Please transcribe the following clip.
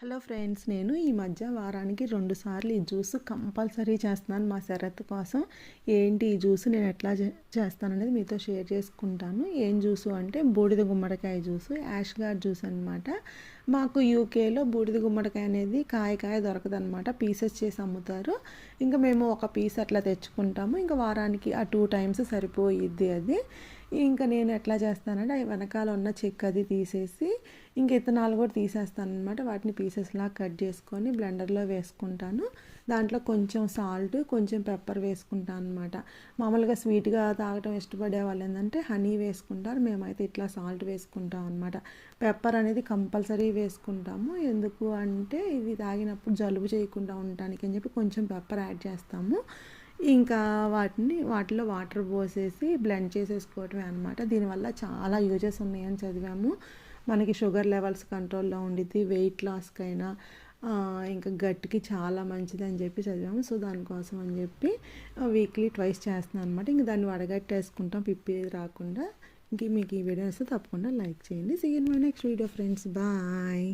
Hello friends, నేను ఈ మధ్య వారానికి 2 సార్లు ఈ జ్యూస్ కంపల్సరీ చేస్తున్నాను మా శరత్ కోసం. ఏంటి ఈ జ్యూస్ నేను ఎట్లా చేస్తాననేది మీతో షేర్ చేసుకుంటాను. ఏం జ్యూసు అంటే బూడిద గుమ్మడికాయ జ్యూసు, యాష్ గార్డ్ జ్యూస్ అనమాట. మాకు యూకేలో బూడిద గుమ్మడికాయ అనేది కాయ దొరకదనమాట, పీసెస్ చేసి అమ్ముతారు. ఇంకా మేము ఒక పీస్ అట్లా తెచ్చుకుంటాము. ఇంకా వారానికి ఆ 2 టైమ్స్ సరిపోయిద్ది అది. ఇంకా నేను ఎట్లా చేస్తానంటే అవి వెనకాల ఉన్న చెక్క అది తీసేసి ఇంక ఇత్తనాలు కూడా తీసేస్తాను అనమాట. వాటిని పీసెస్లా కట్ చేసుకొని బ్లెండర్లో వేసుకుంటాను. దాంట్లో కొంచెం సాల్ట్, కొంచెం పెప్పర్ వేసుకుంటాను అనమాట. మామూలుగా స్వీట్గా తాగటం ఇష్టపడే వాళ్ళు ఏంటంటే హనీ వేసుకుంటారు, మేమైతే ఇట్లా సాల్ట్ వేసుకుంటాం అనమాట. పెప్పర్ అనేది కంపల్సరీ వేసుకుంటాము. ఎందుకు అంటే ఇది తాగినప్పుడు జలుబు చేయకుండా ఉండటానికి అని చెప్పి కొంచెం పెప్పర్ యాడ్ చేస్తాము. ఇంకా వాటిలో వాటర్ పోసేసి బ్లెండ్ చేసేసుకోవటమే అనమాట. దీనివల్ల చాలా యూజెస్ ఉన్నాయని చదివాము. మనకి షుగర్ లెవెల్స్ కంట్రోల్లో ఉండిద్ది, వెయిట్ లాస్కైనా ఇంకా గట్కి చాలా మంచిది అని చెప్పి చదివాము. సో దానికోసం అని చెప్పి వీక్లీ ట్వైస్ చేస్తున్నాను అనమాట. ఇంక దాన్ని వడగట్టేసుకుంటాం పిప్పి రాకుండా. ఇంక మీకు ఈ వీడియో వస్తే తప్పకుండా లైక్ చేయండి. See you in my next video friends, bye.